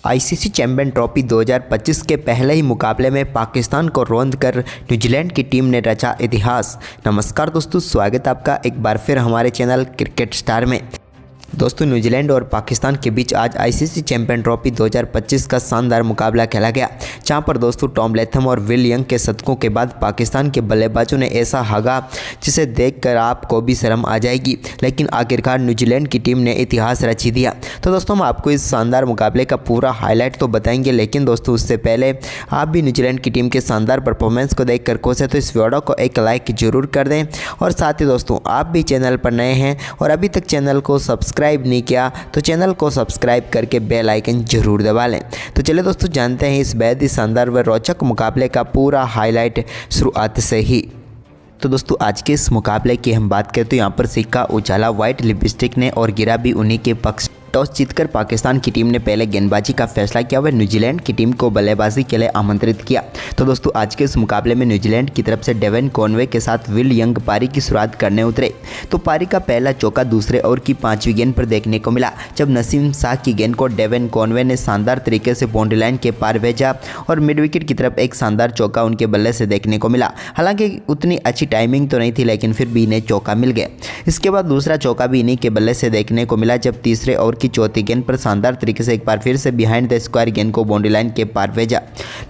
ICC champion trophy 2025 के पहले ही मुकाबले में पाकिस्तान को रौंद कर न्यूजीलैंड की टीम ने रचा इतिहास। नमस्कार दोस्तों, स्वागत है आपका एक बार फिर हमारे चैनल क्रिकेट स्टार में। दोस्तों, न्यूजीलैंड और पाकिस्तान के बीच आज आईसीसी चैंपियन ट्रॉफी 2025 का शानदार मुकाबला खेला गया, जहां पर दोस्तों टॉम लैथम और विल यंग के शतकों के बाद पाकिस्तान के बल्लेबाजों ने ऐसा हागा जिसे देखकर आपको भी शर्म आ जाएगी, लेकिन आखिरकार न्यूजीलैंड की टीम ने इतिहास रच ही दिया। तो दोस्तों, हम आपको इस शानदार मुकाबले का पूरा हाईलाइट तो बताएंगे, लेकिन दोस्तों उससे पहले आप भी न्यूजीलैंड की टीम के शानदार परफॉर्मेंस को देखकर खुश है तो इस वीडियो को एक लाइक जरूर कर दें। और साथ ही दोस्तों, आप भी चैनल पर नए हैं और अभी तक चैनल को सब्सक्राइब नहीं किया तो चैनल को सब्सक्राइब करके बेल आइकन जरूर दबा लें। तो चलिए दोस्तों, जानते हैं इस बेहद ही शानदार व रोचक मुकाबले का पूरा हाईलाइट शुरुआत से ही। तो दोस्तों, आज के इस मुकाबले की हम बात करें तो यहाँ पर सिक्का उछाला व्हाइट लिपस्टिक ने और गिरा भी उन्हीं के पक्ष। टॉस जीतकर पाकिस्तान की टीम ने पहले गेंदबाजी का फैसला किया व न्यूजीलैंड की टीम को बल्लेबाजी के लिए आमंत्रित किया। तो दोस्तों, आज के इस मुकाबले में न्यूजीलैंड की तरफ से डेवन कॉनवे के साथ विल यंग पारी की शुरुआत करने उतरे। तो पारी का पहला चौका दूसरे ओवर की 5वीं गेंद पर देखने को मिला, जब नसीम शाह की गेंद को डेवन कॉनवे ने शानदार तरीके से बाउंड्री लाइन के पार भेजा और मिड विकेट की तरफ एक शानदार चौका उनके बल्ले से देखने को मिला। हालांकि उतनी अच्छी टाइमिंग तो नहीं थी, लेकिन फिर भी इन्हें चौका मिल गया। इसके बाद दूसरा चौका भी इन्हीं के बल्ले से देखने को मिला, जब तीसरे ओवर की चौथी गेंद पर शानदार तरीके से एक बार फिर से बिहाइंड द स्क्वायर गेंद को बाउंड्री लाइन के पार भेजा।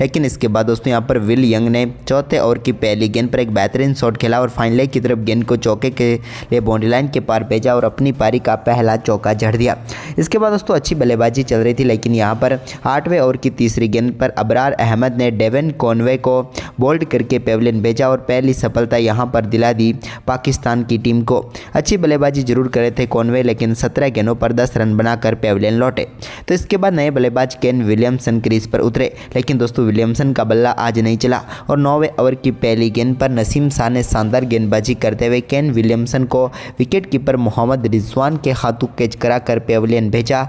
लेकिन इसके बाद दोस्तों यहाँ पर विल यंग ने चौथे ओवर की पहली गेंद पर एक बेहतरीन शॉट खेला और फाइनल की तरफ गेंद को चौके के लिए बाउंड्री लाइन के पार भेजा और अपनी पारी का पहला चौका जड़ दिया। इसके बाद दोस्तों अच्छी बल्लेबाजी चल रही थी, लेकिन यहाँ पर 8वें ओवर की तीसरी गेंद पर अबरार अहमद ने डेवन कॉनवे को बोल्ड करके पेविलियन भेजा और पहली सफलता यहाँ पर दिला दी पाकिस्तान की टीम को। अच्छी बल्लेबाजी जरूर करे थे कॉनवे, लेकिन 17 गेंदों पर 10 रन बनाकर पेविलियन लौटे। तो इसके बाद नए बल्लेबाज केन विलियमसन क्रीज पर उतरे, लेकिन दोस्तों विलियमसन का बल्ला आज नहीं चला और 9वें ओवर की पहली गेंद पर नसीम शाह ने शानदार गेंदबाजी करते हुए केन विलियमसन को विकेट कीपर मोहम्मद रिजवान के हाथों कैच कराकर पेविलियन भेजा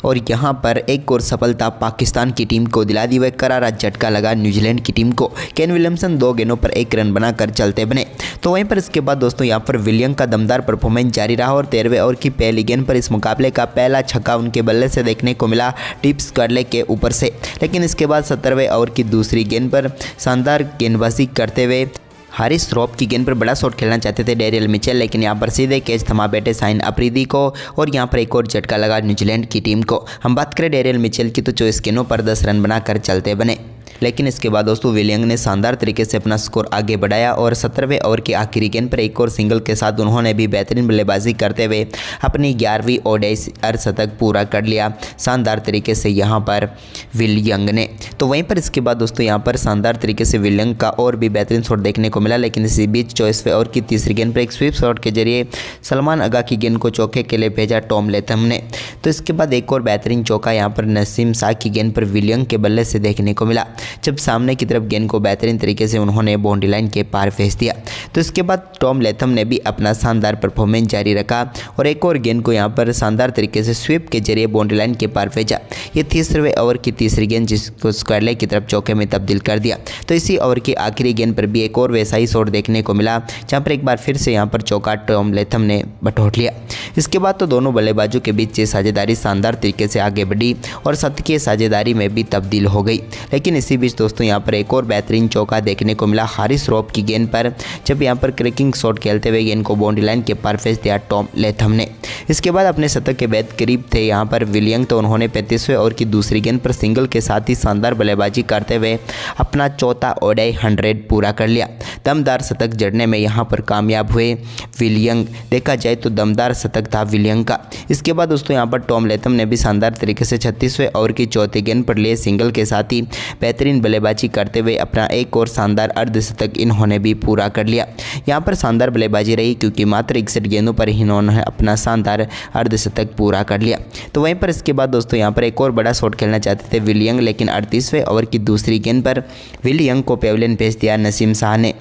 और यहाँ पर एक और सफलता पाकिस्तान की टीम को दिला दी। वह करारा झटका लगा न्यूजीलैंड की टीम को। केन विलियमसन 2 गेंदों पर 1 रन बनाकर चलते बने। तो वहीं पर इसके बाद दोस्तों यहाँ पर विलियम का दमदार परफॉर्मेंस जारी रहा और 13वें ओवर की पहली गेंद पर इस मुकाबले का पहला छक्का उनके बल्ले से देखने को मिला टिप्स कर्ले के ऊपर से। लेकिन इसके बाद 17वें ओवर की दूसरी गेंद पर शानदार गेंदबाजी करते हुए हारिस रॉफ की गेंद पर बड़ा शॉट खेलना चाहते थे डेरियल मिचेल, लेकिन यहाँ पर सीधे कैच थमा बैठे शाहीन अफरीदी को और यहाँ पर एक और झटका लगा न्यूजीलैंड की टीम को। हम बात करें डेरियल मिचेल की तो 24 गेंदों पर 10 रन बनाकर चलते बने। लेकिन इसके बाद दोस्तों विल यंग ने शानदार तरीके से अपना स्कोर आगे बढ़ाया और 17वें ओवर की आखिरी गेंद पर एक और सिंगल के साथ उन्होंने भी बेहतरीन बल्लेबाजी करते हुए अपनी 11वीं ओडीआई अर्धशतक पूरा कर लिया शानदार तरीके से यहाँ पर विल यंग ने। तो वहीं पर इसके बाद दोस्तों यहाँ पर शानदार तरीके से विल यंग का और भी बेहतरीन शॉट देखने को मिला, लेकिन इसी बीच 24वें ओवर की तीसरी गेंद पर एक स्वीप शॉट के जरिए सलमान अगा की गेंद को चौके के लिए भेजा टॉम लैथम ने। तो इसके बाद एक और बेहतरीन चौका यहाँ पर नसीम शाह की गेंद पर विल यंग के बल्ले से देखने को मिला, जब सामने की तरफ गेंद को बेहतरीन तरीके से उन्होंने बाउंड्री लाइन के पार भेज दिया। तो इसके बाद टॉम लैथम ने भी अपना शानदार परफॉर्मेंस जारी रखा और एक और गेंद को यहाँ पर शानदार तरीके से स्वीप के जरिए बाउंड्री लाइन के पार भेजा। ये 30वें ओवर की तीसरी गेंद जिसको स्क्वायर लेग की तरफ चौके में तब्दील कर दिया। तो इसी ओवर की आखिरी गेंद पर भी एक और वैसा ही शॉट देखने को मिला, जहाँ पर एक बार फिर से यहाँ पर चौका टॉम लैथम ने बटोर लिया। इसके बाद तो दोनों बल्लेबाजों के बीच ये साझेदारी शानदार तरीके से आगे बढ़ी और शतकीय साझेदारी में भी तब्दील हो गई। लेकिन इसी बीच दोस्तों यहाँ पर एक और बेहतरीन चौका देखने को मिला हारिस रॉफ की गेंद पर, जब यहाँ पर क्रैकिंग शॉट खेलते हुए गेंद को बाउंड्री लाइन के पार भेज दिया टॉम लैथम ने। इसके बाद अपने शतक के बेहद करीब थे यहाँ पर विल यंग, तो उन्होंने 35वें ओवर की दूसरी गेंद पर सिंगल के साथ ही शानदार बल्लेबाजी करते हुए अपना चौथा ओडीआई 100 पूरा कर लिया। दमदार शतक जड़ने में यहाँ पर कामयाब हुए विल यंग। देखा जाए तो दमदार शतक था विल यंग का। इसके बाद दोस्तों यहाँ पर टॉम लैथम ने भी शानदार तरीके से 36वें ओवर की चौथी गेंद पर लिए सिंगल के साथ ही बेहतरीन बल्लेबाजी करते हुए अपना एक और शानदार अर्धशतक इन्होंने भी पूरा कर लिया। यहाँ पर शानदार बल्लेबाजी रही क्योंकि मात्र 61 गेंदों पर इन्होंने अपना शानदार अर्धशतक पूरा कर लिया। तो वहीं पर इसके बाद दोस्तों यहाँ पर एक और बड़ा शॉट खेलना चाहते थे विल यंग, लेकिन 38वें ओवर की दूसरी गेंद पर विल यंग को पेविलियन भेज दिया नसीम शाह ने।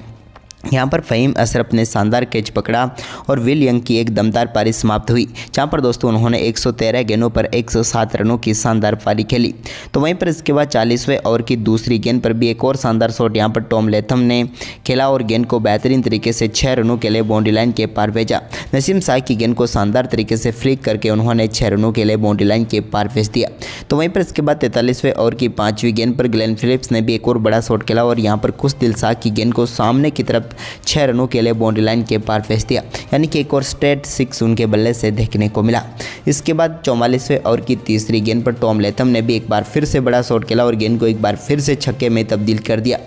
यहाँ पर फ़हीम अशरफ ने शानदार कैच पकड़ा और विल यंग की एक दमदार पारी समाप्त हुई, जहाँ पर दोस्तों उन्होंने 113 गेंदों पर 107 रनों की शानदार पारी खेली। तो वहीं पर इसके बाद 40वें ओवर की दूसरी गेंद पर भी एक और शानदार शॉट यहाँ पर टॉम लेथम ने खेला और गेंद को बेहतरीन तरीके से 6 रनों के लिए बाउंड्री लाइन के पार भेजा। नसीम शाह की गेंद को शानदार तरीके से फ्लिक करके उन्होंने 6 रनों के लिए बाउंड्री लाइन के पार भेज दिया। तो वहीं पर इसके बाद 43वें ओवर की 5वीं गेंद पर ग्लेन फिलिप्स ने भी एक और बड़ा शॉट खेला और यहाँ पर कुछ दिलशाह की गेंद को सामने की तरफ 6 रनों के लिए बाउंड्री लाइन के पार भेज दिया, यानी कि एक और स्ट्रेट 6 उनके बल्ले से देखने को मिला। इसके बाद 44वें ओवर की तीसरी गेंद पर टॉम लेथम ने भी एक बार फिर से बड़ा शॉट खेला और गेंद को एक बार फिर से छक्के में तब्दील कर दिया,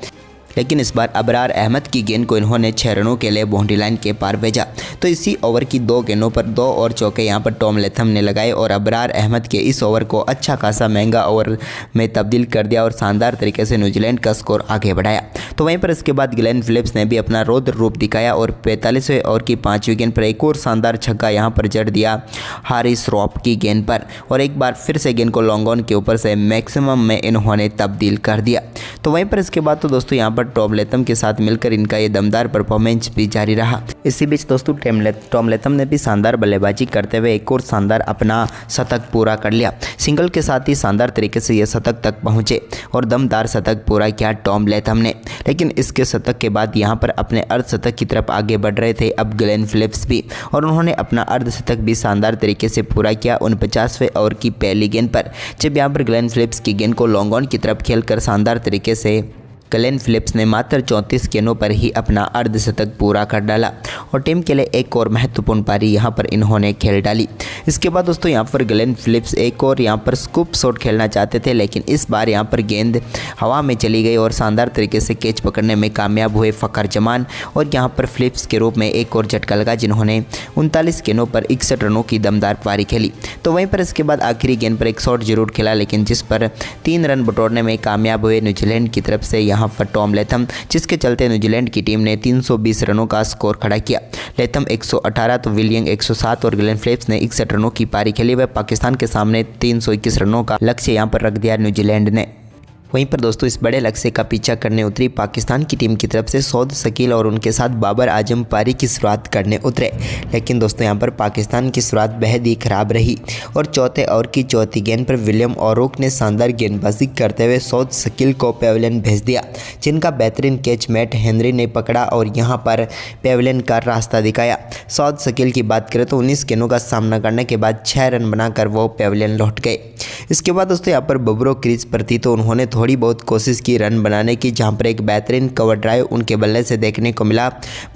लेकिन इस बार अबरार अहमद की गेंद को इन्होंने 6 रनों के लिए बाउंड्री लाइन के पार भेजा। तो इसी ओवर की 2 गेंदों पर 2 और चौके यहाँ पर टॉम लेथम ने लगाए और अबरार अहमद के इस ओवर को अच्छा खासा महंगा ओवर में तब्दील कर दिया और शानदार तरीके से न्यूजीलैंड का स्कोर आगे बढ़ाया। तो वहीं पर इसके बाद ग्लेन फिलिप्स ने भी अपना रौद्र रूप दिखाया और 45वें ओवर की 5वीं गेंद पर एक और शानदार छक्का यहाँ पर जड़ दिया हारिस रॉफ की गेंद पर और एक बार फिर से गेंद को लॉन्ग ऑन के ऊपर से मैक्सिमम में इन्होंने तब्दील कर दिया। तो वहीं पर इसके बाद तो दोस्तों यहाँ पर टॉम लेथम के साथ मिलकर इनका ये दमदार परफॉर्मेंस भी जारी रहा। इसी बीच दोस्तों टॉम लेथम ने भी शानदार बल्लेबाजी करते हुए एक और शानदार अपना शतक पूरा कर लिया। सिंगल के साथ ही शानदार तरीके से ये शतक तक पहुंचे और दमदार शतक पूरा किया टॉम लेथम ने, लेकिन इसके शतक के बाद यहाँ पर अपने अर्धशतक की तरफ आगे बढ़ रहे थे अब ग्लेन फिलिप्स भी, और उन्होंने अपना अर्धशतक भी शानदार तरीके से पूरा किया 49वें ओवर की पहली गेंद पर, जब यहाँ पर ग्लेन फिलिप्स की गेंद को लॉन्ग ऑन की तरफ खेलकर शानदार तरीके से ग्लेन फिलिप्स ने मात्र 34 गेंदों पर ही अपना अर्धशतक पूरा कर डाला और टीम के लिए एक और महत्वपूर्ण पारी यहां पर इन्होंने खेल डाली। इसके बाद दोस्तों यहां पर ग्लेन फिलिप्स एक और यहां पर स्कूप शॉट खेलना चाहते थे, लेकिन इस बार यहां पर गेंद हवा में चली गई और शानदार तरीके से कैच पकड़ने में कामयाब हुए फ़खर जमान और यहां पर फिलिप्स के रूप में एक और झटका लगा जिन्होंने 39 गेंदों पर 61 रनों की दमदार पारी खेली। तो वहीं पर इसके बाद आखिरी गेंद पर एक शॉट जरूर खेला, लेकिन जिस पर 3 रन बटोरने में कामयाब हुए न्यूजीलैंड की तरफ से यहाँ पर टॉम लेथम, जिसके चलते न्यूजीलैंड की टीम ने 320 रनों का स्कोर खड़ा किया। लेथम 118 तो विल यंग 107 और ग्लेन फिलिप्स ने 61 रनों की पारी खेली। वह पाकिस्तान के सामने 321 रनों का लक्ष्य यहां पर रख दिया न्यूजीलैंड ने। वहीं पर दोस्तों इस बड़े लक्ष्य का पीछा करने उतरी पाकिस्तान की टीम की तरफ से सौद शकील और उनके साथ बाबर आजम पारी की शुरुआत करने उतरे, लेकिन दोस्तों यहां पर पाकिस्तान की शुरुआत बेहद ही खराब रही और चौथे ओवर की चौथी गेंद पर विलियम औरोक ने शानदार गेंदबाजी करते हुए सौद शकील को पेविलियन भेज दिया, जिनका बेहतरीन कैच मैट हेनरी ने पकड़ा और यहां पर पेविलियन का रास्ता दिखाया। सौद शकील की बात करें तो 19 गेंदों का सामना करने के बाद 6 रन बनाकर वो पेविलियन लौट गए। इसके बाद दोस्तों यहाँ पर बबरो क्रीज पर थी तो उन्होंने थोड़ी बहुत कोशिश की रन बनाने की, जहां पर एक बेहतरीन कवर ड्राइव उनके बल्ले से देखने को मिला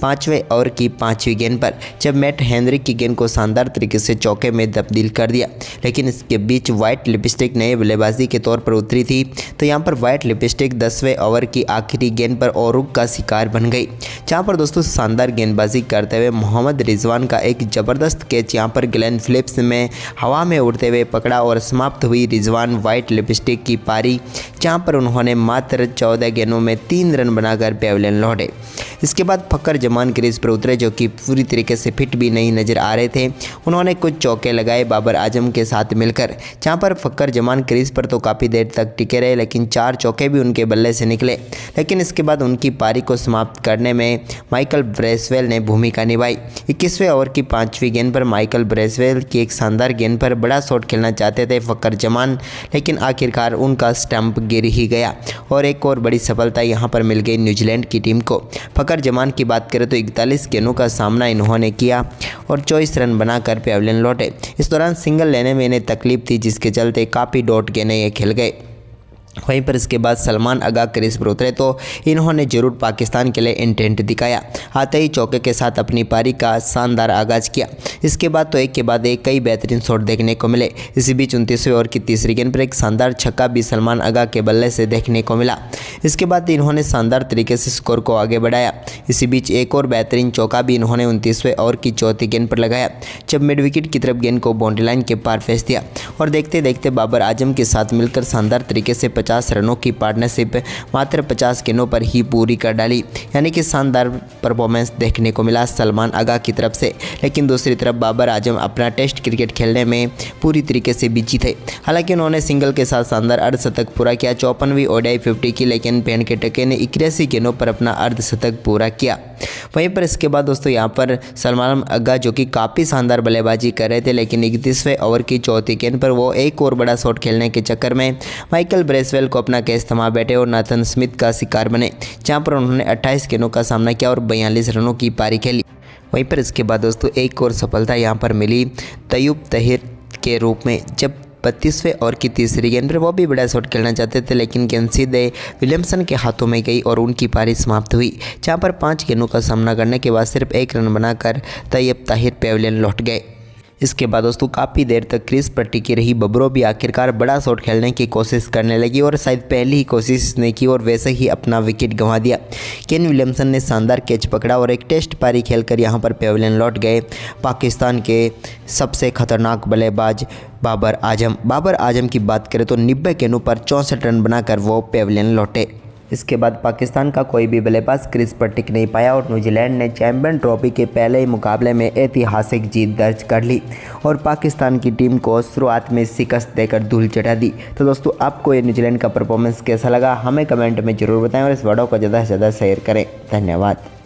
5वें ओवर की 5वीं गेंद पर, जब मैट हेनरी की गेंद को शानदार तरीके से चौके में तब्दील कर दिया। लेकिन इसके बीच व्हाइट लिपस्टिक नए बल्लेबाजी के तौर पर उतरी थी, तो यहाँ पर व्हाइट लिपस्टिक 10वें ओवर की आखिरी गेंद पर औरुक का शिकार बन गई, जहाँ पर दोस्तों शानदार गेंदबाजी करते हुए मोहम्मद रिजवान का एक ज़बरदस्त कैच यहाँ पर ग्लेन फिलिप्स में हवा में उड़ते हुए पकड़ा और समाप्त हुई रिजवान व्हाइट लिपस्टिक की पारी, जहाँ पर उन्होंने मात्र 14 गेंदों में 3 रन बनाकर पेविलियन लौटे। इसके बाद फ़खर जमान क्रीज पर उतरे, जो कि पूरी तरीके से फिट भी नहीं नज़र आ रहे थे। उन्होंने कुछ चौके लगाए बाबर आजम के साथ मिलकर, जहां पर फ़खर जमान क्रीज पर तो काफ़ी देर तक टिके रहे, लेकिन 4 चौके भी उनके बल्ले से निकले। लेकिन इसके बाद उनकी पारी को समाप्त करने में माइकल ब्रेसवेल ने भूमिका निभाई। 21वें ओवर की 5वीं गेंद पर माइकल ब्रेसवेल की एक शानदार गेंद पर बड़ा शॉट खेलना चाहते थे फ़खर जमान, लेकिन आखिरकार उनका स्टंप गिर ही गया और एक और बड़ी सफलता यहां पर मिल गई न्यूजीलैंड की टीम को। फ़खर जमान की बात करें तो 41 गेंदों का सामना इन्होंने किया और 24 रन बनाकर पेविलियन लौटे। इस दौरान सिंगल लेने में इन्हें तकलीफ थी, जिसके चलते काफ़ी डॉट गेंदें ये खेल गए। वहीं पर इसके बाद सलमान आगा क्रीज पर उतरे तो इन्होंने जरूर पाकिस्तान के लिए इंटेंट दिखाया, आते ही चौके के साथ अपनी पारी का शानदार आगाज़ किया। इसके बाद तो एक के बाद एक कई बेहतरीन शॉट देखने को मिले। इसी बीच 29वें ओवर की तीसरी गेंद पर एक शानदार छक्का भी सलमान आगा के बल्ले से देखने को मिला। इसके बाद इन्होंने शानदार तरीके से स्कोर को आगे बढ़ाया। इसी बीच एक और बेहतरीन चौका भी इन्होंने 29वें ओवर की चौथी गेंद पर लगाया, जब मिड विकेट की तरफ गेंद को बाउंड्री लाइन के पार फेंस दिया और देखते देखते बाबर आजम के साथ मिलकर शानदार तरीके से 150 रनों की पार्टनरशिप मात्र 50 गेंदों पर ही पूरी कर डाली, यानी कि शानदार परफॉर्मेंस देखने को मिला सलमान आगा की तरफ से। लेकिन दूसरी तरफ बाबर आजम अपना टेस्ट क्रिकेट खेलने में पूरी तरीके से बिजी थे। हालांकि उन्होंने सिंगल के साथ शानदार अर्धशतक पूरा किया, 54वीं ओडीआई 50 की, लेकिन वेंकटेके ने 81 गेंदों पर अपना अर्धशतक पूरा किया। वहीं पर इसके बाद दोस्तों यहाँ पर सलमान आगा जो कि काफ़ी शानदार बल्लेबाजी कर रहे थे, लेकिन 31वें ओवर की चौथी गेंद पर वो एक और बड़ा शॉट खेलने के चक्कर में माइकल ब्रेसवेल को अपना कैच थमा बैठे और नाथन स्मिथ का शिकार बने, जहाँ पर उन्होंने 28 गेंदों का सामना किया और 42 रनों की पारी खेली। वहीं पर इसके बाद दोस्तों एक और सफलता यहाँ पर मिली तैयब ताहिर के रूप में, जब 32वें ओवर की तीसरी गेंद पर वो भी बड़ा शॉट खेलना चाहते थे, लेकिन गेंद सीधे विलियमसन के हाथों में गई और उनकी पारी समाप्त हुई, जहां पर 5 गेंदों का सामना करने के बाद सिर्फ 1 रन बनाकर तैयब ताहिर पेविलियन लौट गए। इसके बाद दोस्तों काफ़ी देर तक क्रीज पर टिकी रही बबरो भी आखिरकार बड़ा शॉट खेलने की कोशिश करने लगी और शायद पहली ही कोशिश ने की और वैसे ही अपना विकेट गंवा दिया। केन विलियमसन ने शानदार कैच पकड़ा और एक टेस्ट पारी खेलकर यहां पर पेविलियन लौट गए पाकिस्तान के सबसे खतरनाक बल्लेबाज बाबर आजम की बात करें तो 90 गेंदों पर 64 रन बनाकर वो पेविलियन लौटे। इसके बाद पाकिस्तान का कोई भी बल्लेबाज क्रीज पर टिक नहीं पाया और न्यूजीलैंड ने चैंपियन ट्रॉफी के पहले ही मुकाबले में ऐतिहासिक जीत दर्ज कर ली और पाकिस्तान की टीम को शुरुआत में शिकस्त देकर धूल चटा दी। तो दोस्तों आपको ये न्यूजीलैंड का परफॉर्मेंस कैसा लगा हमें कमेंट में ज़रूर बताएं और इस वीडियो को ज़्यादा से ज़्यादा शेयर करें। धन्यवाद।